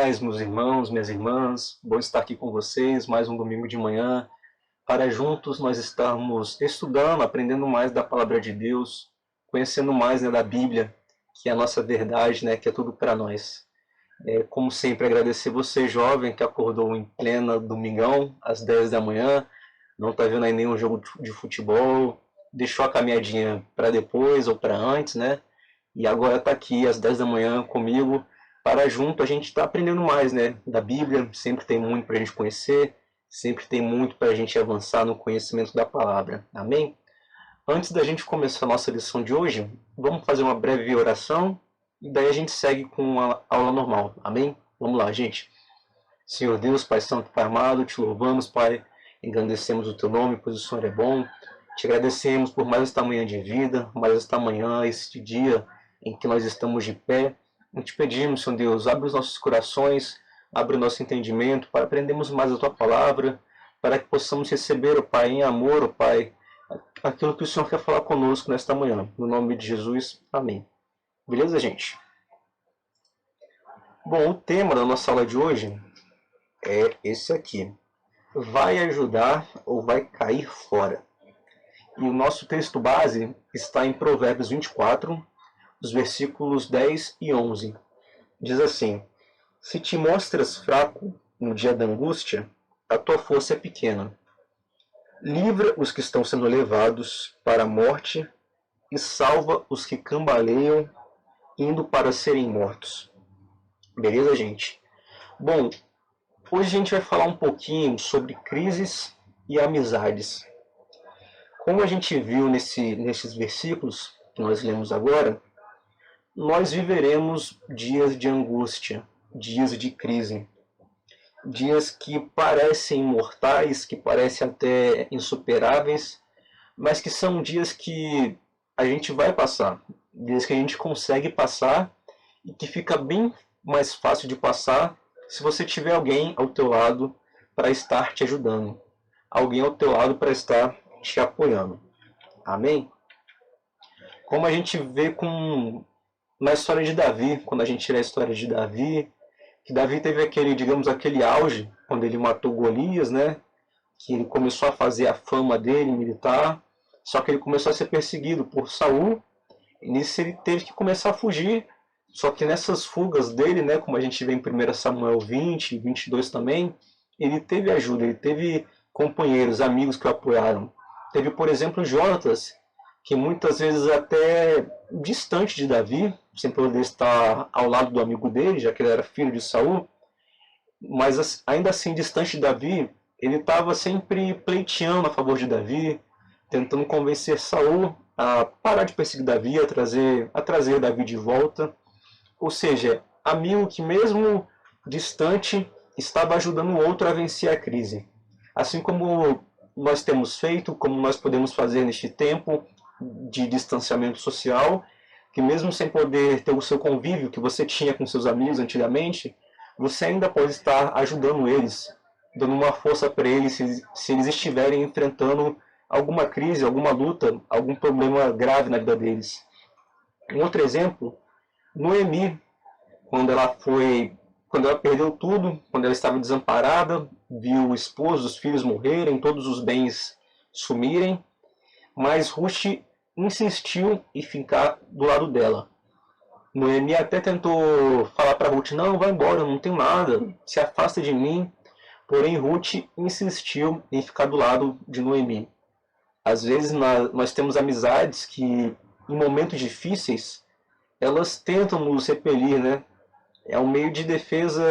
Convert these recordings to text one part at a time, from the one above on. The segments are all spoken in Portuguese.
paz, meus irmãos, minhas irmãs. Bom estar aqui com vocês, mais um domingo de manhã, para juntos nós estarmos estudando, aprendendo mais da palavra de Deus, conhecendo mais, né, da Bíblia, que é a nossa verdade, né, que é tudo para nós. Como sempre, agradecer você, jovem, que acordou em plena domingão, às 10 da manhã, não está vendo aí nenhum jogo de futebol, deixou a caminhadinha para depois ou para antes, né? E agora está aqui às 10 da manhã comigo, para junto a gente estar aprendendo mais, né, da Bíblia. Sempre tem muito para a gente conhecer, sempre tem muito para a gente avançar no conhecimento da palavra. Amém? Antes da gente começar a nossa lição de hoje, vamos fazer uma breve oração e daí a gente segue com a aula normal. Amém? Vamos lá, gente. Senhor Deus, Pai Santo, Pai amado, te louvamos, Pai, engrandecemos o teu nome, pois o Senhor é bom. Te agradecemos por mais esta manhã de vida, mais esta manhã, este dia em que nós estamos de pé. E te pedimos, Senhor Deus, abre os nossos corações, abre o nosso entendimento, para aprendermos mais a tua palavra, para que possamos receber, ó Pai, em amor, ó Pai, aquilo que o Senhor quer falar conosco nesta manhã. No nome de Jesus, amém. Beleza, gente? Bom, o tema da nossa aula de hoje é esse aqui. Vai ajudar ou vai cair fora? E o nosso texto base está em Provérbios 24, os versículos 10 e 11. Diz assim: se te mostras fraco no dia da angústia, a tua força é pequena. Livra os que estão sendo levados para a morte e salva os que cambaleiam indo para serem mortos. Beleza, gente? Bom, hoje a gente vai falar um pouquinho sobre crises e amizades. Como a gente viu nesses versículos que nós lemos agora, nós viveremos dias de angústia, dias de crise, dias que parecem mortais, que parecem até insuperáveis, mas que são dias que a gente vai passar, dias que a gente consegue passar e que fica bem mais fácil de passar se você tiver alguém ao teu lado para estar te ajudando, alguém ao teu lado para estar te apoiando. Amém? Como a gente vê na história de Davi, quando a gente lê a história de Davi, que Davi teve aquele auge, quando ele matou Golias, né? Que ele começou a fazer a fama dele militar, só que ele começou a ser perseguido por Saul, e nisso ele teve que começar a fugir. Só que nessas fugas dele, né, como a gente vê em 1 Samuel 20, 22 também, ele teve ajuda, ele teve companheiros, amigos que o apoiaram. Teve, por exemplo, Jonatas, que muitas vezes até distante de Davi, sem poder estar ao lado do amigo dele, já que ele era filho de Saul, mas ainda assim distante de Davi, ele estava sempre pleiteando a favor de Davi, tentando convencer Saul a parar de perseguir Davi, a trazer Davi de volta. Ou seja, amigo que mesmo distante estava ajudando o outro a vencer a crise. Assim como nós temos feito, como nós podemos fazer neste tempo de distanciamento social, que mesmo sem poder ter o seu convívio que você tinha com seus amigos antigamente, você ainda pode estar ajudando eles, dando uma força para eles se eles estiverem enfrentando alguma crise, alguma luta, algum problema grave na vida deles. Um outro exemplo, Noemi, quando ela perdeu tudo, quando ela estava desamparada, viu o esposo, os filhos morrerem, todos os bens sumirem, mas Ruth insistiu em ficar do lado dela. Noemi até tentou falar para Ruth: não, vai embora, eu não tenho nada, se afasta de mim. Porém, Ruth insistiu em ficar do lado de Noemi. Às vezes nós temos amizades que, em momentos difíceis, elas tentam nos repelir, né? É um meio de defesa,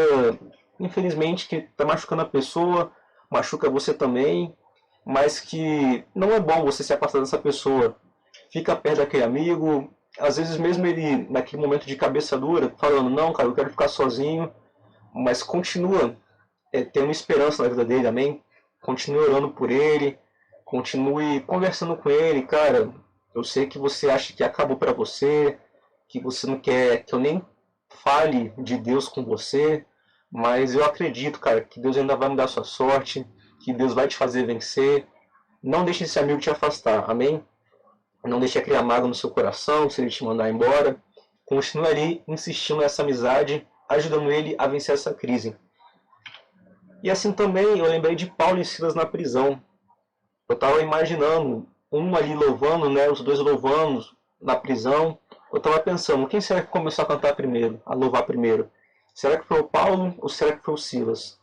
infelizmente, que está machucando a pessoa, machuca você também, mas que não é bom você se afastar dessa pessoa. Fica perto daquele amigo, às vezes mesmo ele, naquele momento de cabeça dura, falando: não, cara, eu quero ficar sozinho, mas continua tendo esperança na vida dele, amém? Continue orando por ele, continue conversando com ele. Cara, eu sei que você acha que acabou para você, que você não quer que eu nem fale de Deus com você, mas eu acredito, cara, que Deus ainda vai mudar a sua sorte, que Deus vai te fazer vencer. Não deixe esse amigo te afastar, amém? Não deixe criar mágoa no seu coração se ele te mandar embora. Continue ali insistindo nessa amizade ajudando ele a vencer essa crise. E assim também eu lembrei de Paulo e Silas na prisão. Eu estava imaginando um ali louvando, né, os dois louvando na prisão. Eu estava pensando, quem será que começou a cantar primeiro, a louvar primeiro? Será que foi o Paulo ou será que foi o Silas?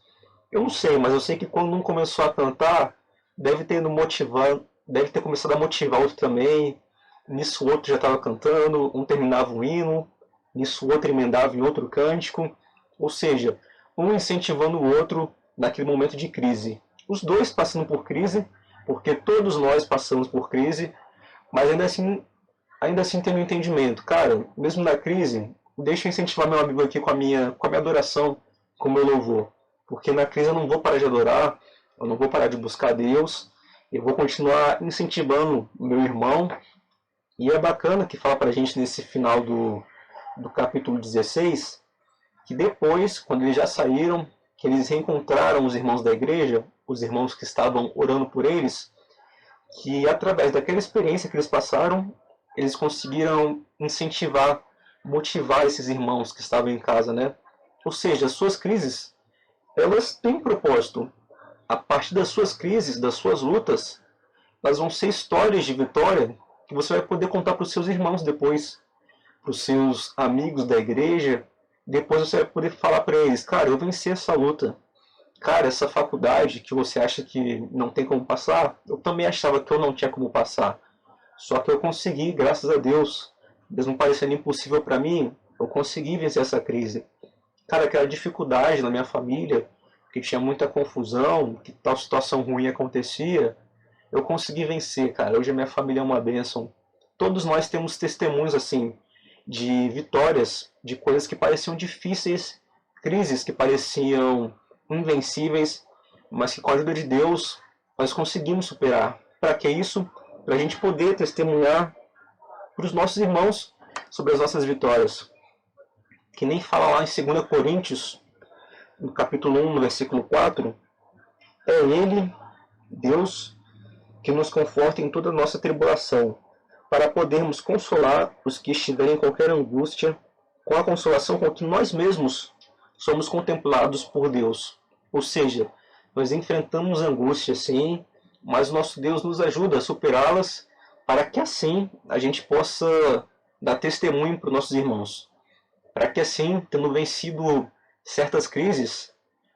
Eu não sei, mas eu sei que quando um começou a cantar, deve ter começado a motivar o outro também. Nisso o outro já estava cantando, um terminava um hino, nisso o outro emendava em outro cântico. Ou seja, um incentivando o outro naquele momento de crise. Os dois passando por crise, porque todos nós passamos por crise, mas ainda assim tendo um entendimento. Cara, mesmo na crise, deixa eu incentivar meu amigo aqui com a minha adoração, com o meu louvor. Porque na crise eu não vou parar de adorar, eu não vou parar de buscar Deus, eu vou continuar incentivando o meu irmão. E é bacana que fala pra gente nesse final do capítulo 16, que depois, quando eles já saíram, que eles reencontraram os irmãos da igreja, os irmãos que estavam orando por eles, que através daquela experiência que eles passaram, eles conseguiram incentivar, motivar esses irmãos que estavam em casa, né? Ou seja, as suas crises, elas têm um propósito. A partir das suas crises, das suas lutas, elas vão ser histórias de vitória que você vai poder contar para os seus irmãos depois, para os seus amigos da igreja. Depois você vai poder falar para eles, cara, eu venci essa luta. Cara, essa faculdade que você acha que não tem como passar, eu também achava que eu não tinha como passar. Só que eu consegui, graças a Deus. Mesmo parecendo impossível para mim, eu consegui vencer essa crise. Cara, aquela dificuldade na minha família, que tinha muita confusão, que tal situação ruim acontecia, eu consegui vencer, cara. Hoje a minha família é uma bênção. Todos nós temos testemunhos assim de vitórias, de coisas que pareciam difíceis, crises que pareciam invencíveis, mas que com a ajuda de Deus nós conseguimos superar. Para que isso? Para a gente poder testemunhar para os nossos irmãos sobre as nossas vitórias. Que nem fala lá em 2 Coríntios, no capítulo 1, no versículo 4, é Ele, Deus, que nos conforta em toda a nossa tribulação, para podermos consolar os que estiverem em qualquer angústia, com a consolação com que nós mesmos somos contemplados por Deus. Ou seja, nós enfrentamos angústias sim, mas o nosso Deus nos ajuda a superá-las, para que assim a gente possa dar testemunho para os nossos irmãos. Para que assim, tendo vencido certas crises,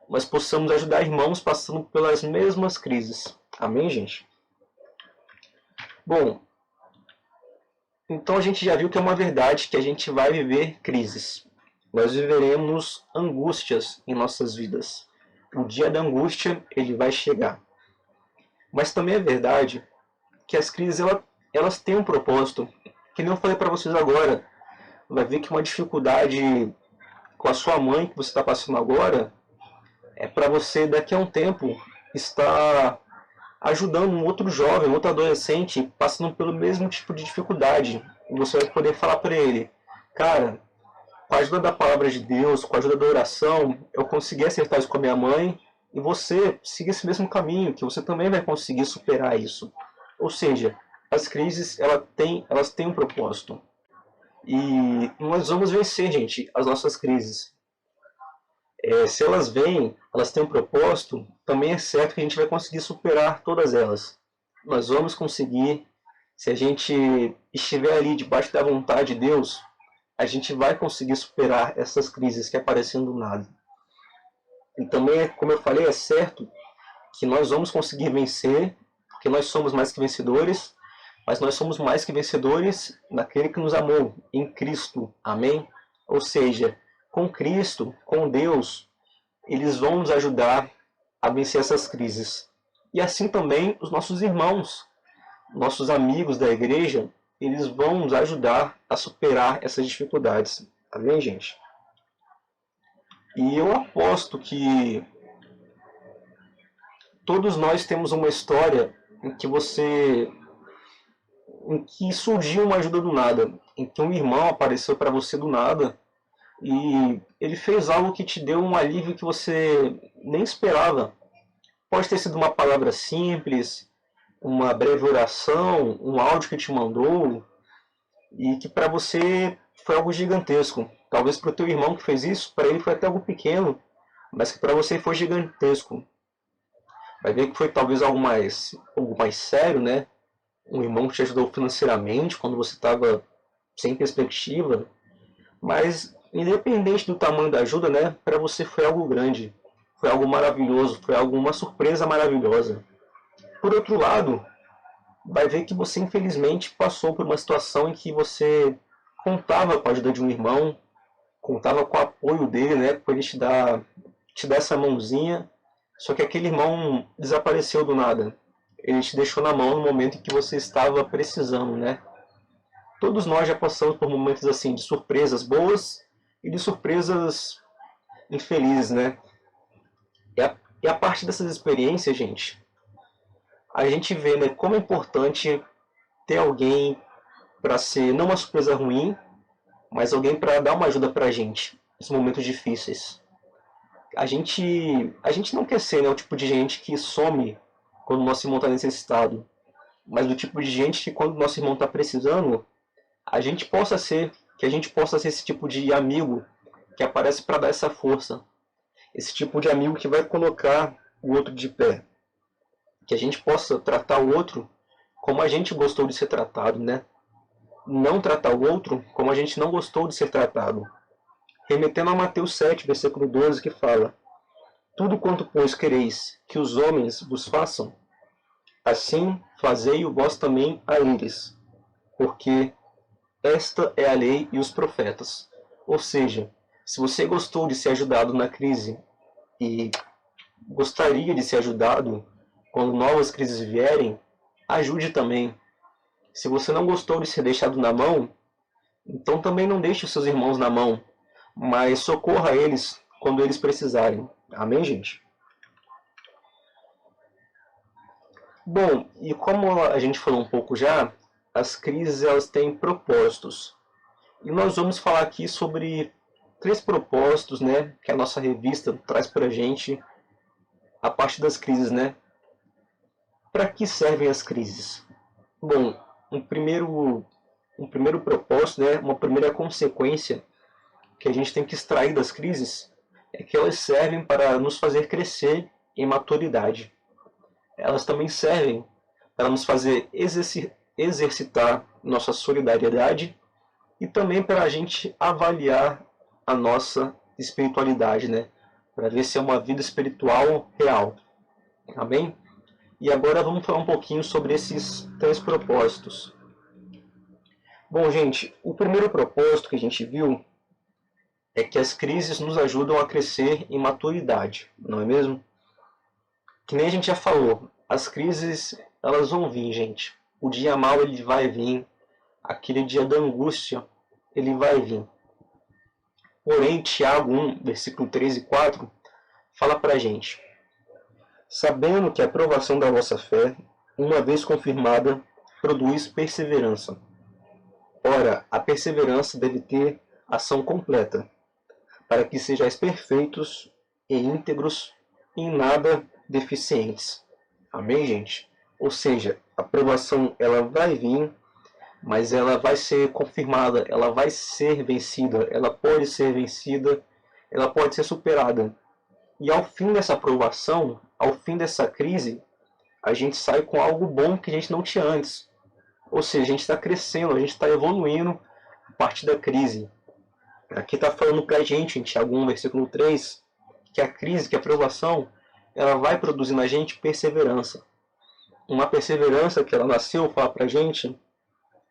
nós possamos ajudar irmãos passando pelas mesmas crises. Amém, gente? Bom, então a gente já viu que é uma verdade que a gente vai viver crises. Nós viveremos angústias em nossas vidas. O dia da angústia, ele vai chegar. Mas também é verdade que as crises, elas têm um propósito. Que nem eu falei para vocês agora. Vai ver que uma dificuldade com a sua mãe que você está passando agora é para você daqui a um tempo estar ajudando um outro jovem, um outro adolescente passando pelo mesmo tipo de dificuldade. E você vai poder falar para ele, cara, com a ajuda da palavra de Deus, com a ajuda da oração, eu consegui acertar isso com a minha mãe e você siga esse mesmo caminho, que você também vai conseguir superar isso. Ou seja, as crises elas têm um propósito. E nós vamos vencer, gente, as nossas crises. Se elas vêm, elas têm um propósito, também é certo que a gente vai conseguir superar todas elas. Nós vamos conseguir, se a gente estiver ali debaixo da vontade de Deus, a gente vai conseguir superar essas crises que aparecem do nada. E também, como eu falei, é certo que nós vamos conseguir vencer, porque nós somos mais que vencedores, mas nós somos mais que vencedores naquele que nos amou, em Cristo. Amém? Ou seja, com Cristo, com Deus, eles vão nos ajudar a vencer essas crises. E assim também os nossos irmãos, nossos amigos da igreja, eles vão nos ajudar a superar essas dificuldades. Amém, gente? E eu aposto que todos nós temos uma história em que surgiu uma ajuda do nada, em que um irmão apareceu para você do nada e ele fez algo que te deu um alívio que você nem esperava. Pode ter sido uma palavra simples, uma breve oração, um áudio que te mandou e que para você foi algo gigantesco. Talvez para o teu irmão que fez isso, para ele foi até algo pequeno, mas que para você foi gigantesco. Vai ver que foi talvez algo mais sério, né? Um irmão que te ajudou financeiramente quando você estava sem perspectiva, mas independente do tamanho da ajuda, né? Para você foi algo grande, foi algo maravilhoso, foi uma surpresa maravilhosa. Por outro lado, vai ver que você infelizmente passou por uma situação em que você contava com a ajuda de um irmão, contava com o apoio dele, né? Para ele te dar essa mãozinha. Só que aquele irmão desapareceu do nada. Ele te deixou na mão no momento em que você estava precisando, né? Todos nós já passamos por momentos assim de surpresas boas e de surpresas infelizes, né? E a partir dessas experiências, gente, a gente vê, né, como é importante ter alguém para ser não uma surpresa ruim, mas alguém para dar uma ajuda para a gente nos momentos difíceis. A gente não quer ser, né, o tipo de gente que some quando o nosso irmão está necessitado, mas do tipo de gente que quando o nosso irmão está precisando, que a gente possa ser esse tipo de amigo que aparece para dar essa força, esse tipo de amigo que vai colocar o outro de pé, que a gente possa tratar o outro como a gente gostou de ser tratado, né? Não tratar o outro como a gente não gostou de ser tratado. Remetendo a Mateus 7, versículo 12, que fala: tudo quanto, pois, quereis que os homens vos façam, assim fazei-o vós também a eles, porque esta é a lei e os profetas. Ou seja, se você gostou de ser ajudado na crise e gostaria de ser ajudado quando novas crises vierem, ajude também. Se você não gostou de ser deixado na mão, então também não deixe os seus irmãos na mão, mas socorra eles quando eles precisarem. Amém, gente? Bom, e como a gente falou um pouco já, as crises elas têm propósitos. E nós vamos falar aqui sobre 3 propósitos, né, que a nossa revista traz para a gente a parte das crises, né? Para que servem as crises? Bom, um primeiro propósito, né, uma primeira consequência que a gente tem que extrair das crises é que elas servem para nos fazer crescer em maturidade. Elas também servem para nos fazer exercitar nossa solidariedade e também para a gente avaliar a nossa espiritualidade, né? Para ver se é uma vida espiritual real. Amém? E agora vamos falar um pouquinho sobre esses 3 propósitos. Bom, gente, o primeiro propósito que a gente viu é que as crises nos ajudam a crescer em maturidade, não é mesmo? Que nem a gente já falou, as crises elas vão vir, gente. O dia mau ele vai vir, aquele dia da angústia ele vai vir. Porém, Tiago 1, versículo 3 e 4 fala pra gente: sabendo que a aprovação da vossa fé, uma vez confirmada, produz perseverança. Ora, a perseverança deve ter ação completa, para que sejais perfeitos e íntegros e em nada deficientes. Amém, gente? Ou seja, a aprovação ela vai vir, mas ela vai ser confirmada, ela vai ser vencida, ela pode ser vencida, ela pode ser superada. E ao fim dessa aprovação, ao fim dessa crise, a gente sai com algo bom que a gente não tinha antes. Ou seja, a gente está crescendo, a gente está evoluindo a partir da crise. Aqui está falando para a gente, em Tiago 1, versículo 3, que a crise, que a provação, ela vai produzir na gente perseverança. Uma perseverança que ela nasceu, fala para a gente,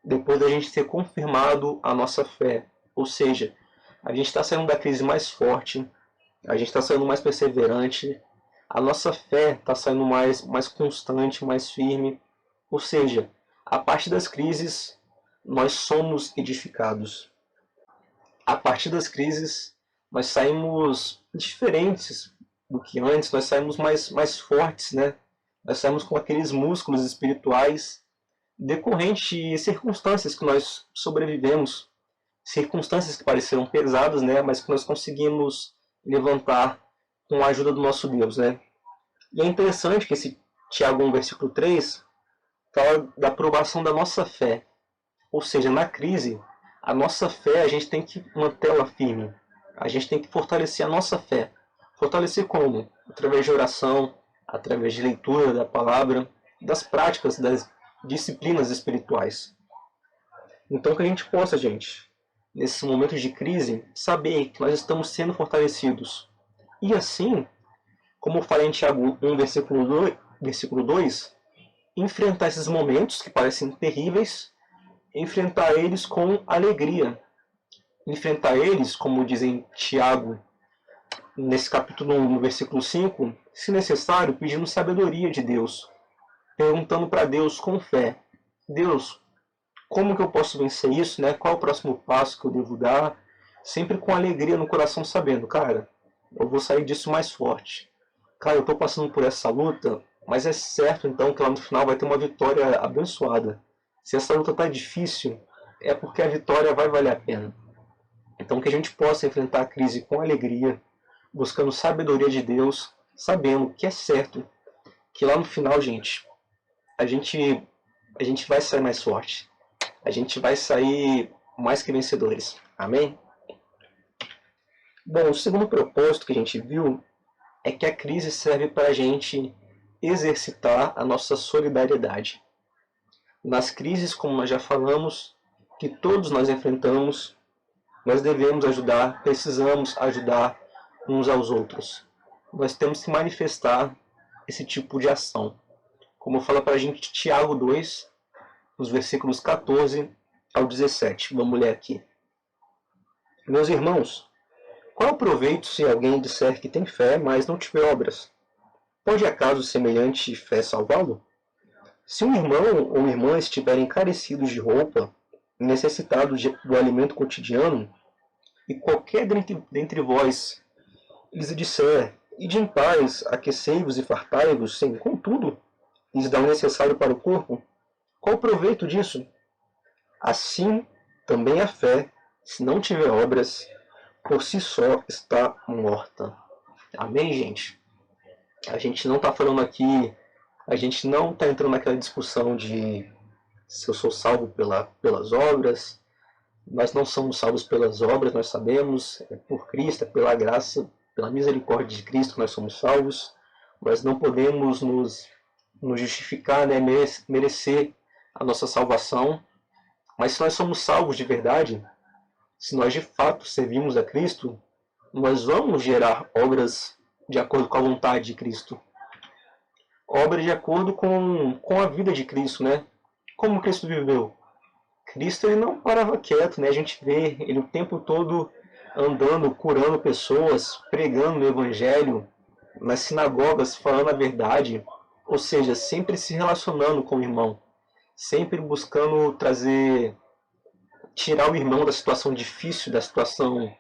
depois da gente ter confirmado a nossa fé. Ou seja, a gente está saindo da crise mais forte, a gente está saindo mais perseverante, a nossa fé está saindo mais constante, mais firme. Ou seja, a partir das crises, nós somos edificados. A partir das crises, nós saímos diferentes do que antes, nós saímos mais fortes, né? Nós saímos com aqueles músculos espirituais decorrentes de circunstâncias que nós sobrevivemos, circunstâncias que pareceram pesadas, né? Mas que nós conseguimos levantar com a ajuda do nosso Deus, né? E é interessante que esse Tiago 1, versículo 3, fala da aprovação da nossa fé. Ou seja, na crise, A nossa fé, a gente tem que mantê-la firme. A gente tem que fortalecer a nossa fé. Fortalecer como? Através de oração, através de leitura da palavra, das práticas, das disciplinas espirituais. Então que a gente possa, gente, nesses momentos de crise, saber que nós estamos sendo fortalecidos. E assim, como eu falei em Tiago 1, versículo 2, enfrentar esses momentos que parecem terríveis, enfrentar eles com alegria. Enfrentar eles, como dizem Tiago, nesse capítulo 1, no versículo 5, se necessário, pedindo sabedoria de Deus, perguntando para Deus com fé: Deus, como que eu posso vencer isso, né? Qual é o próximo passo que eu devo dar? Sempre com alegria no coração, sabendo, cara, eu vou sair disso mais forte. Cara, eu estou passando por essa luta, mas é certo então que lá no final vai ter uma vitória abençoada. Se essa luta está difícil, é porque a vitória vai valer a pena. Então que a gente possa enfrentar a crise com alegria, buscando sabedoria de Deus, sabendo que é certo que lá no final, gente, a gente, a gente vai sair mais forte. A gente vai sair mais que vencedores. Amém? Bom, o segundo propósito que a gente viu é que a crise serve para a gente exercitar a nossa solidariedade. Nas crises, como nós já falamos, que todos nós enfrentamos, nós devemos ajudar, precisamos ajudar uns aos outros. Nós temos que manifestar esse tipo de ação. Como fala para a gente Tiago 2, nos versículos 14 ao 17. Vamos ler aqui. Meus irmãos, qual o proveito se alguém disser que tem fé, mas não tiver obras? Pode acaso semelhante fé salvá-lo? Se um irmão ou irmã estiverem carecidos de roupa, necessitados do alimento cotidiano, e qualquer dentre vós lhes disser: ide em paz, aquecei-vos e fartai-vos, sem, contudo, lhes dá o necessário para o corpo, qual o proveito disso? Assim, também a fé, se não tiver obras, por si só está morta. Amém, gente? A gente não está falando aqui, a gente não está entrando naquela discussão de se eu sou salvo pelas obras. Nós não somos salvos pelas obras, nós sabemos, é por Cristo, é pela graça, pela misericórdia de Cristo que nós somos salvos. Nós não podemos nos justificar, né, merecer a nossa salvação. Mas se nós somos salvos de verdade, se nós de fato servimos a Cristo, nós vamos gerar obras de acordo com a vontade de Cristo. Obras de acordo com a vida de Cristo, né? Como Cristo viveu? Cristo ele não parava quieto, né? A gente vê ele o tempo todo andando, curando pessoas, pregando o Evangelho, nas sinagogas falando a verdade, ou seja, sempre se relacionando com o irmão, sempre buscando tirar o irmão da situação difícil, da situação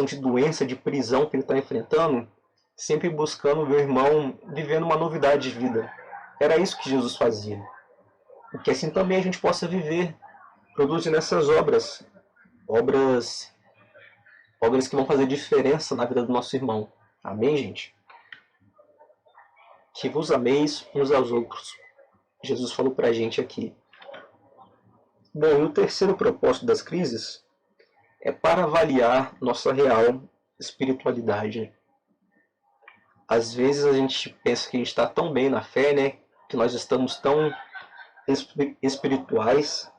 de doença, de prisão que ele está enfrentando, sempre buscando ver o irmão vivendo uma novidade de vida. Era isso que Jesus fazia. E que assim também a gente possa viver, produzindo essas obras que vão fazer diferença na vida do nosso irmão. Amém, gente? Que vos ameis uns aos outros. Jesus falou para a gente aqui. Bom, e o terceiro propósito das crises é para avaliar nossa real espiritualidade. Às vezes a gente pensa que a gente está tão bem na fé, né? Que nós estamos tão espirituais,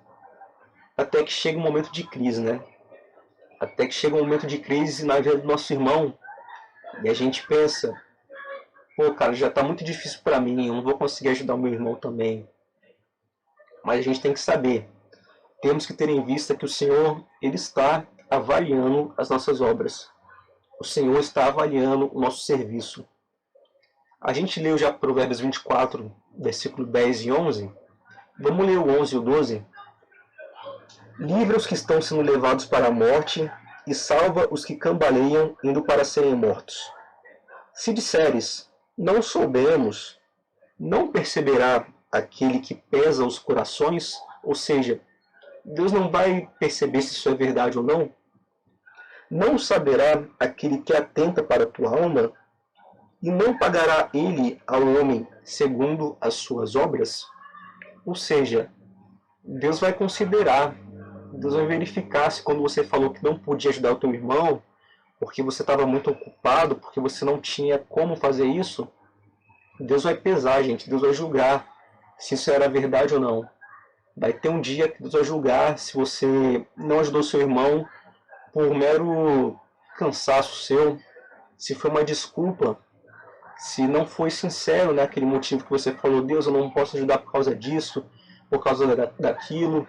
até que chega um momento de crise, né? Até que chega um momento de crise na vida do nosso irmão e a gente pensa: pô, cara, já está muito difícil para mim, eu não vou conseguir ajudar o meu irmão também. Mas a gente tem que saber, temos que ter em vista que o Senhor, Ele está avaliando as nossas obras. O Senhor está avaliando o nosso serviço. A gente leu já Provérbios 24, versículo 10 e 11. Vamos ler o 11 e o 12. Livra os que estão sendo levados para a morte e salva os que cambaleiam indo para serem mortos. Se disseres, não soubemos, não perceberá aquele que pesa os corações? Ou seja, Deus não vai perceber se isso é verdade ou não? Não saberá aquele que atenta para a tua alma? E não pagará ele ao homem segundo as suas obras? Ou seja, Deus vai considerar Deus vai verificar se quando você falou que não podia ajudar o teu irmão, porque você estava muito ocupado, porque você não tinha como fazer isso, Deus vai pesar, gente. Deus vai julgar se isso era verdade ou não. Vai ter um dia que Deus vai julgar se você não ajudou seu irmão por mero cansaço seu, se foi uma desculpa, se não foi sincero naquele motivo que você falou, Deus, eu não posso ajudar por causa disso, por causa daquilo,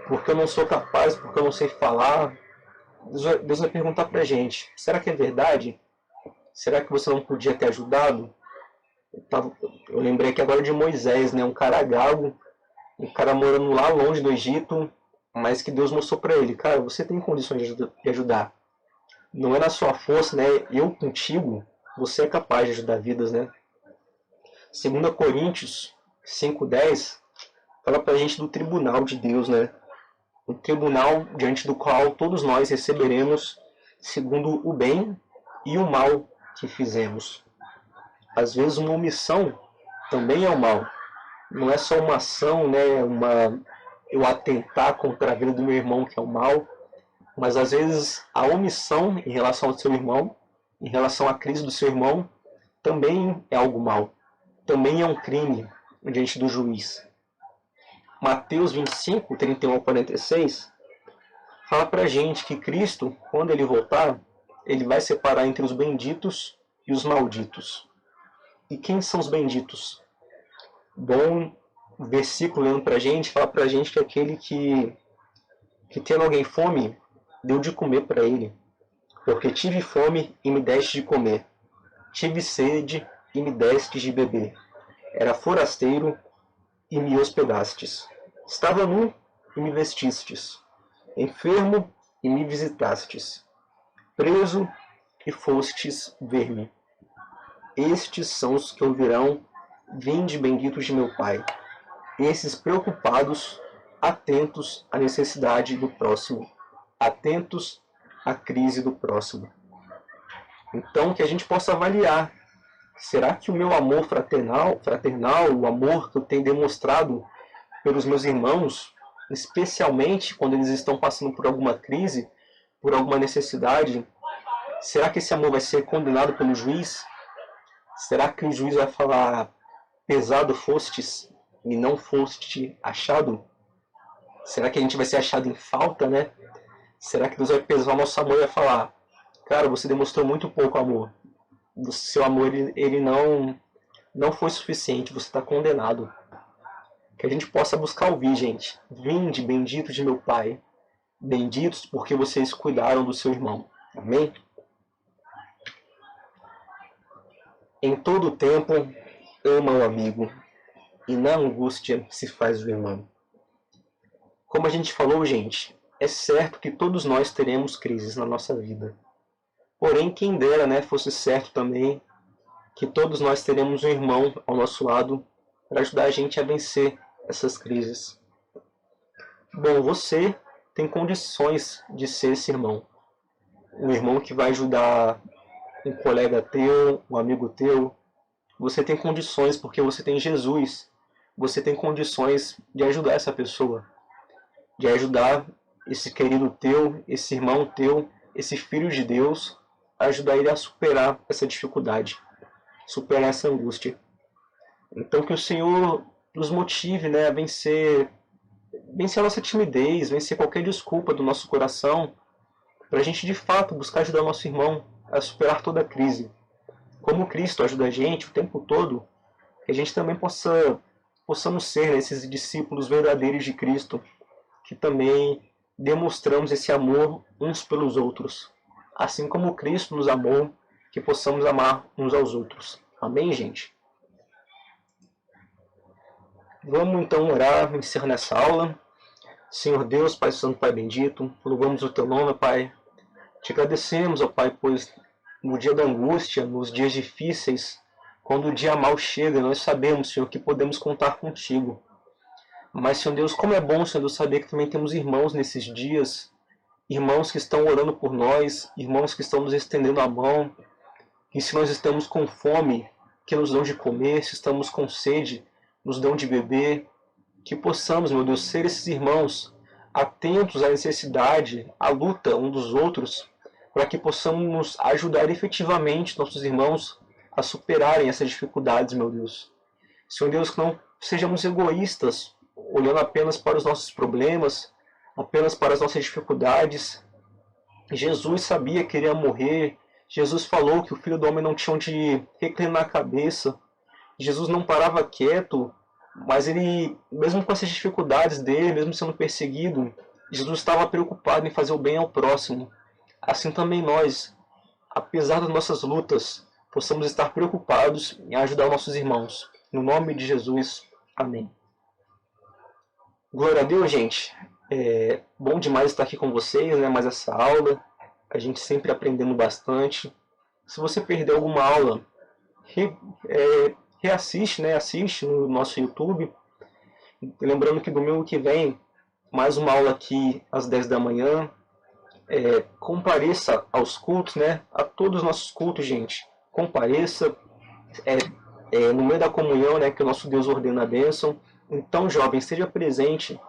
porque eu não sou capaz, porque eu não sei falar. Deus vai perguntar pra gente, será que é verdade? Será que você não podia ter ajudado? Eu lembrei aqui agora de Moisés, né? Um cara gago, um cara morando lá longe do Egito, mas que Deus mostrou para ele, cara, você tem condições de ajudar. Não é na sua força, né? Eu contigo, você é capaz de ajudar vidas, né? 2 Coríntios 5:10 fala pra gente do tribunal de Deus, né? Um tribunal diante do qual todos nós receberemos segundo o bem e o mal que fizemos. Às vezes uma omissão também é o mal. Não é só uma ação, né? Eu atentar contra a vida do meu irmão que é o mal, mas às vezes a omissão em relação ao seu irmão, em relação à crise do seu irmão, também é algo mal. Também é um crime diante do juiz. Mateus 25, 31 a 46, fala pra gente que Cristo, quando ele voltar, ele vai separar entre os benditos e os malditos. E quem são os benditos? Bom, o versículo lendo pra gente, fala pra gente que aquele que tendo alguém fome, deu de comer para ele. Porque tive fome e me deste de comer. Tive sede e me destes de beber. Era forasteiro e me hospedastes. Estava nu e me vestistes. Enfermo e me visitastes. Preso e fostes ver-me. Estes são os que ouvirão: vinde benditos de meu Pai. Esses preocupados, atentos à necessidade do próximo, atentos à crise do próximo. Então, que a gente possa avaliar: será que o meu amor fraternal, o amor que eu tenho demonstrado pelos meus irmãos, especialmente quando eles estão passando por alguma crise, por alguma necessidade, será que esse amor vai ser condenado pelo juiz? Será que o juiz vai falar: pesado fostes e não foste achado? Será que a gente vai ser achado em falta, né? Será que Deus vai pesar o nosso amor e vai falar: cara, você demonstrou muito pouco amor. O seu amor ele não foi suficiente, você está condenado. Que a gente possa buscar ouvir, gente. Vinde, benditos de meu Pai. Benditos porque vocês cuidaram do seu irmão. Amém? Em todo o tempo, ama o amigo, e na angústia se faz o irmão. Como a gente falou, gente, é certo que todos nós teremos crises na nossa vida. Porém, quem dera, né, fosse certo também que todos nós teremos um irmão ao nosso lado para ajudar a gente a vencer essas crises. Bom, você tem condições de ser esse irmão. Um irmão que vai ajudar um colega teu, um amigo teu. Você tem condições porque você tem Jesus. Você tem condições de ajudar essa pessoa. De ajudar esse querido teu, esse irmão teu, esse filho de Deus, a ajudar ele a superar essa dificuldade, superar essa angústia. Então que o Senhor nos motive, né, a vencer a nossa timidez, vencer qualquer desculpa do nosso coração, para a gente de fato buscar ajudar o nosso irmão a superar toda a crise. Como Cristo ajuda a gente o tempo todo, que a gente também possamos ser, né, esses discípulos verdadeiros de Cristo, que também demonstramos esse amor uns pelos outros. Assim como Cristo nos amou, que possamos amar uns aos outros. Amém, gente? Vamos então orar, encerrar nessa aula. Senhor Deus, Pai Santo, Pai Bendito, louvamos o Teu nome, Pai. Te agradecemos, ó Pai, pois no dia da angústia, nos dias difíceis, quando o dia mal chega, nós sabemos, Senhor, que podemos contar contigo. Mas, Senhor Deus, como é bom, Senhor Deus, saber que também temos irmãos nesses dias, irmãos que estão orando por nós, irmãos que estão nos estendendo a mão, e se nós estamos com fome, que nos dão de comer, se estamos com sede, nos dão de beber, que possamos, meu Deus, ser esses irmãos atentos à necessidade, à luta um dos outros, para que possamos ajudar efetivamente nossos irmãos a superarem essas dificuldades, meu Deus. Senhor Deus, que não sejamos egoístas, olhando apenas para os nossos problemas, apenas para as nossas dificuldades. Jesus sabia que iria morrer. Jesus falou que o Filho do Homem não tinha onde reclinar a cabeça. Jesus não parava quieto, mas ele, mesmo com essas dificuldades dele, mesmo sendo perseguido, Jesus estava preocupado em fazer o bem ao próximo. Assim também nós, apesar das nossas lutas, possamos estar preocupados em ajudar nossos irmãos. No nome de Jesus, amém. Glória a Deus, gente. É bom demais estar aqui com vocês, né? Mais essa aula, a gente sempre aprendendo bastante. Se você perdeu alguma aula, reassiste, né? Assiste no nosso YouTube. Lembrando que domingo que vem, mais uma aula aqui às 10 da manhã. Compareça aos cultos, né? A todos os nossos cultos, gente. Compareça no meio da comunhão, né? Que o nosso Deus ordena a bênção. Então, jovem, esteja presente.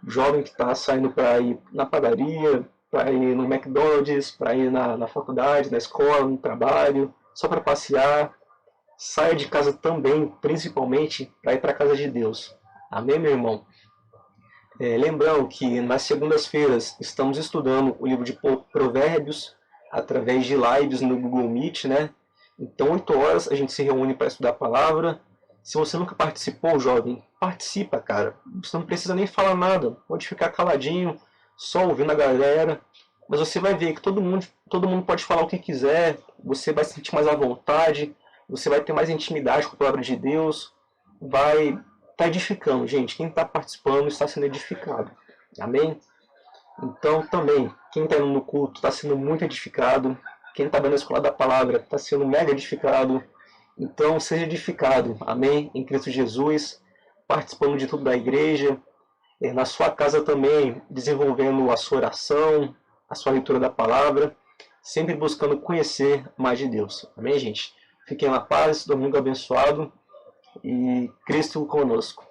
Jovem que está saindo para ir na padaria, para ir no McDonald's, para ir na faculdade, na escola, no trabalho, só para passear. Saia de casa também, principalmente, para ir para a casa de Deus. Amém, meu irmão? Lembrando que nas segundas-feiras estamos estudando o livro de Provérbios através de lives no Google Meet, né? Então, 8 horas a gente se reúne para estudar a palavra. Se você nunca participou, jovem, participa, cara. Você não precisa nem falar nada. Pode ficar caladinho, só ouvindo a galera. Mas você vai ver que todo mundo pode falar o que quiser. Você vai se sentir mais à vontade. Você vai ter mais intimidade com a palavra de Deus. Vai estar edificando, gente. Quem está participando está sendo edificado. Amém? Então, também, quem está indo no culto está sendo muito edificado. Quem está vendo a escola da palavra está sendo mega edificado. Então, seja edificado, amém? Em Cristo Jesus, participando de tudo da igreja, na sua casa também, desenvolvendo a sua oração, a sua leitura da palavra, sempre buscando conhecer mais de Deus. Amém, gente? Fiquem na paz, domingo abençoado e Cristo conosco.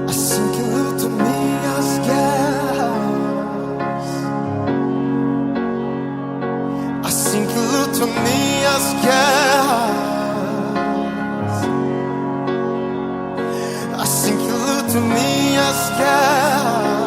Assim que luto minhas guerras,